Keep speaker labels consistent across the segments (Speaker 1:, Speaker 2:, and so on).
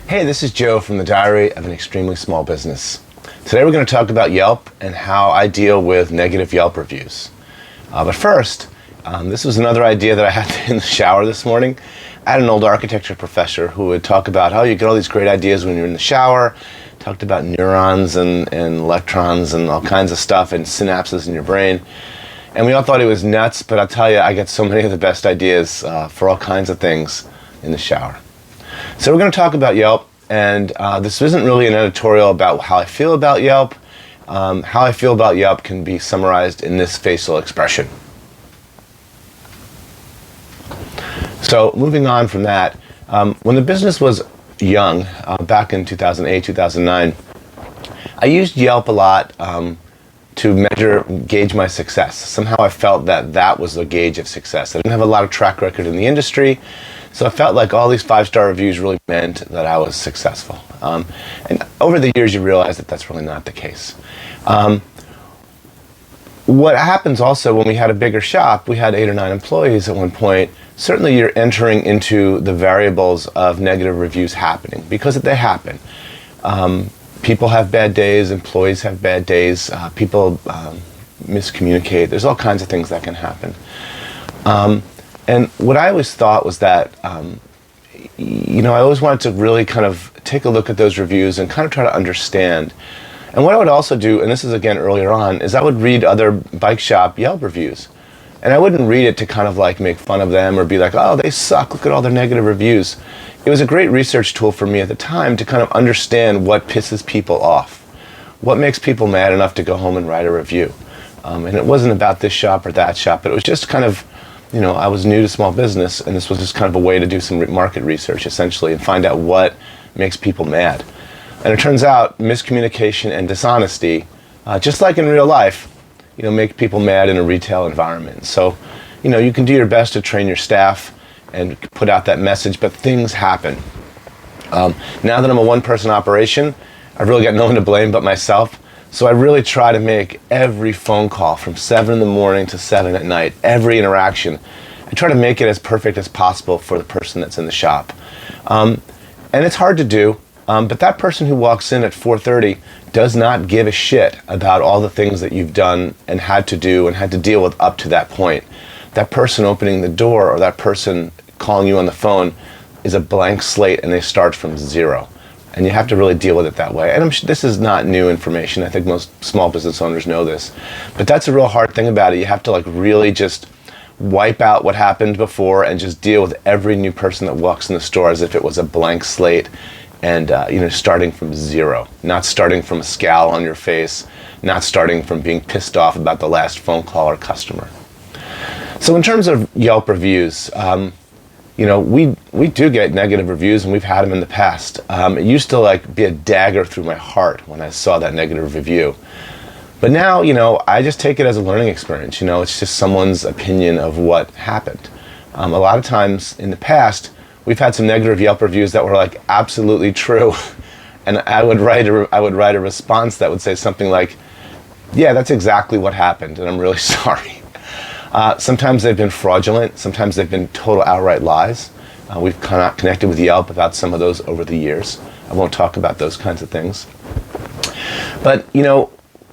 Speaker 1: Hey, this is Joe from the Diary of an Extremely Small Business. Today we're going to talk about Yelp and how I deal with negative Yelp reviews. But first, this was another idea that I had in the shower this morning. I had an old architecture professor who would talk about how you get all these great ideas when you're in the shower. Talked about neurons and electrons and all kinds of stuff and synapses in your brain. And we all thought it was nuts, but I'll tell you, I get so many of the best ideas for all kinds of things in the shower. So we're going to talk about Yelp, and this isn't really an editorial about how I feel about Yelp. How I feel about Yelp can be summarized in this facial expression. So moving on from that, when the business was young, back in 2008, 2009, I used Yelp a lot to gauge my success. Somehow I felt that that was the gauge of success. I didn't have a lot of track record in the industry, so I felt like all these 5-star reviews really meant that I was successful. And over the years you realize that that's really not the case. What happens also when we had a bigger shop, we had 8 or 9 employees at one point, certainly you're entering into the variables of negative reviews happening, because they happen. People have bad days, employees have bad days, people miscommunicate, there's all kinds of things that can happen. And what I always thought was that, I always wanted to really kind of take a look at those reviews and kind of try to understand. And what I would also do, and this is again earlier on, is I would read other bike shop Yelp reviews. And I wouldn't read it to kind of like make fun of them or be like, oh, they suck, look at all their negative reviews. It was a great research tool for me at the time to kind of understand what pisses people off. What makes people mad enough to go home and write a review. And it wasn't about this shop or that shop, but it was just kind of, I was new to small business, and this was just kind of a way to do some market research essentially and find out what makes people mad. And it turns out miscommunication and dishonesty, just like in real life, make people mad in a retail environment. So, you can do your best to train your staff and put out that message, but things happen. Now that I'm a one-person operation, I've really got no one to blame but myself. So I really try to make every phone call from 7 in the morning to 7 at night, every interaction, I try to make it as perfect as possible for the person that's in the shop. And it's hard to do. But that person who walks in at 4:30 does not give a shit about all the things that you've done and had to do and had to deal with up to that point. That person opening the door or that person calling you on the phone is a blank slate, and they start from zero. And you have to really deal with it that way. And this is not new information. I think most small business owners know this. But that's a real hard thing about it. You have to really just wipe out what happened before and just deal with every new person that walks in the store as if it was a blank slate. And starting from zero, not starting from a scowl on your face, not starting from being pissed off about the last phone call or customer. So in terms of Yelp reviews, we do get negative reviews, and we've had them in the past. It used to be a dagger through my heart when I saw that negative review. But now, I just take it as a learning experience. It's just someone's opinion of what happened. A lot of times in the past, we've had some negative Yelp reviews that were absolutely true, and I would write a response that would say something like, "Yeah, that's exactly what happened, and I'm really sorry." Sometimes they've been fraudulent. Sometimes they've been total outright lies. We've connected with Yelp about some of those over the years. I won't talk about those kinds of things. But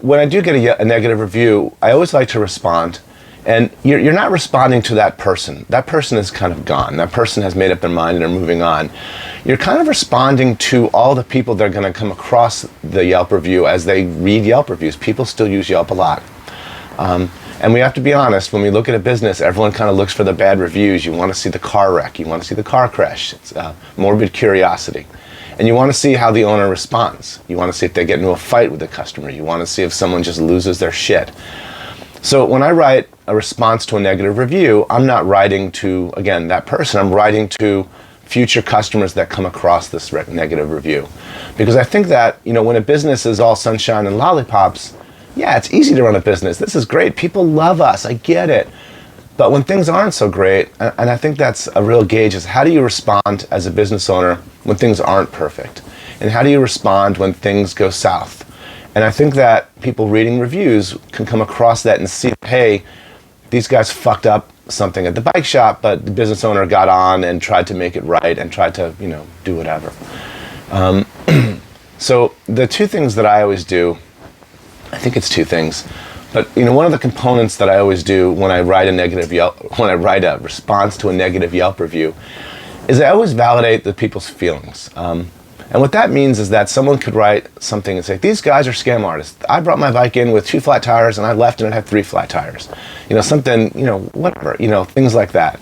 Speaker 1: when I do get a negative review, I always like to respond. And you're not responding to that person. That person is kind of gone. That person has made up their mind and are moving on. You're kind of responding to all the people that are going to come across the Yelp review as they read Yelp reviews. People still use Yelp a lot. And we have to be honest, when we look at a business, everyone kind of looks for the bad reviews. You want to see the car wreck. You want to see the car crash. It's morbid curiosity. And you want to see how the owner responds. You want to see if they get into a fight with the customer. You want to see if someone just loses their shit. So when I write a response to a negative review, I'm not writing to, again, that person. I'm writing to future customers that come across this negative review. Because I think that, when a business is all sunshine and lollipops, yeah, it's easy to run a business. This is great. People love us. I get it. But when things aren't so great, and I think that's a real gauge, is how do you respond as a business owner when things aren't perfect? And how do you respond when things go south? And I think that people reading reviews can come across that and see, hey, these guys fucked up something at the bike shop, but the business owner got on and tried to make it right and tried to, do whatever. So the two things that I always do, I think it's two things, but one of the components that I always do when I write a response to a negative Yelp review, is I always validate the people's feelings. And what that means is that someone could write something and say, these guys are scam artists. I brought my bike in with 2 flat tires and I left and it had 3 flat tires. Something, whatever, things like that.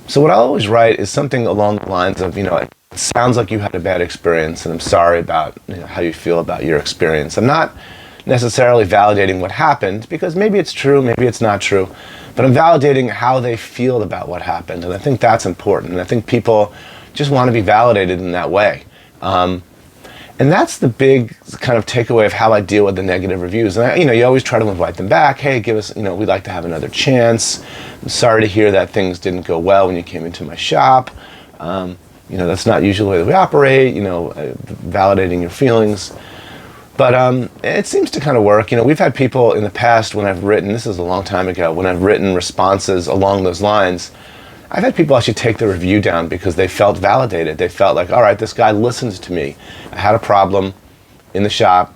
Speaker 1: So what I always write is something along the lines of, it sounds like you had a bad experience and I'm sorry about how you feel about your experience. I'm not necessarily validating what happened, because maybe it's true, maybe it's not true, but I'm validating how they feel about what happened. And I think that's important. And I think people just want to be validated in that way. And that's the big kind of takeaway of how I deal with the negative reviews. And you always try to invite them back. Hey, give us, we'd like to have another chance. I'm sorry to hear that things didn't go well when you came into my shop. That's not usually the way that we operate, validating your feelings. But it seems to kind of work. We've had people in the past when I've written, this is a long time ago, when I've written responses along those lines, I've had people actually take the review down because they felt validated. They felt like, all right, this guy listens to me. I had a problem in the shop.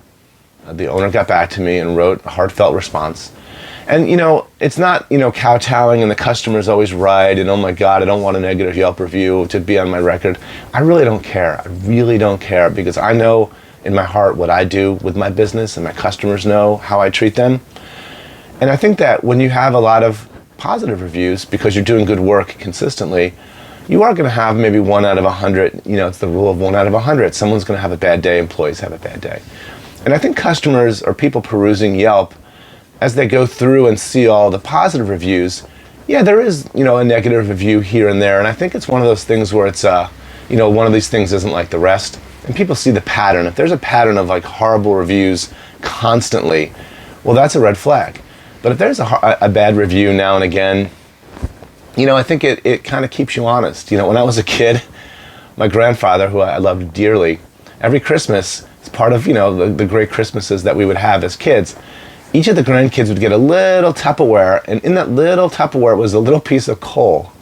Speaker 1: The owner got back to me and wrote a heartfelt response. And, it's not, kowtowing and the customer's always right and, oh my God, I don't want a negative Yelp review to be on my record. I really don't care. I really don't care, because I know in my heart what I do with my business, and my customers know how I treat them. And I think that when you have a lot of positive reviews because you're doing good work consistently, you are going to have maybe 1 out of 100. It's the rule of 1 out of 100. Someone's going to have a bad day. Employees have a bad day. And I think customers or people perusing Yelp, as they go through and see all the positive reviews, yeah, there is, a negative review here and there. And I think it's one of those things where it's, one of these things isn't like the rest. And people see the pattern. If there's a pattern of like horrible reviews constantly, well, that's a red flag. But if there's a bad review now and again, I think it kind of keeps you honest. When I was a kid, my grandfather, who I loved dearly, every Christmas, as part of, the great Christmases that we would have as kids, each of the grandkids would get a little Tupperware, and in that little Tupperware was a little piece of coal.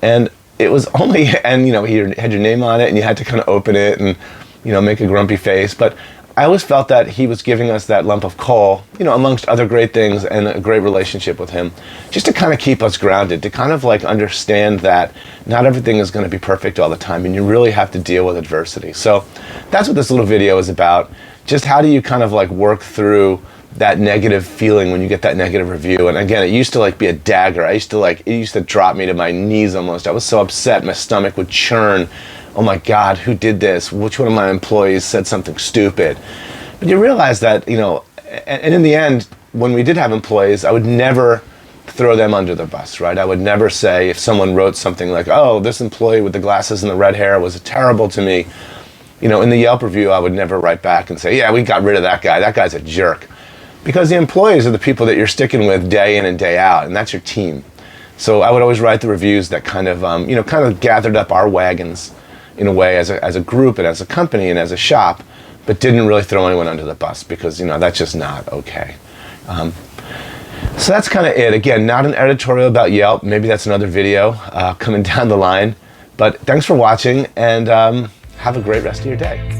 Speaker 1: And it was only, and he had your name on it, and you had to kind of open it and, make a grumpy face. But I always felt that he was giving us that lump of coal, amongst other great things, and a great relationship with him, just to kind of keep us grounded, to kind of like understand that not everything is going to be perfect all the time, and you really have to deal with adversity. So that's what this little video is about. Just how do you kind of like work through that negative feeling when you get that negative review. And again, it used to like be a dagger. It used to drop me to my knees almost. I was so upset, my stomach would churn. Oh my God, who did this? Which one of my employees said something stupid? But you realize that, and in the end, when we did have employees, I would never throw them under the bus, right? I would never say, if someone wrote something like, oh, this employee with the glasses and the red hair was terrible to me, in the Yelp review, I would never write back and say, yeah, we got rid of that guy. That guy's a jerk. Because the employees are the people that you're sticking with day in and day out, and that's your team. So I would always write the reviews that kind of gathered up our wagons in a way as a group and as a company and as a shop, but didn't really throw anyone under the bus, because that's just not okay. So that's kind of it. Again, not an editorial about Yelp. Maybe that's another video coming down the line. But thanks for watching, and have a great rest of your day.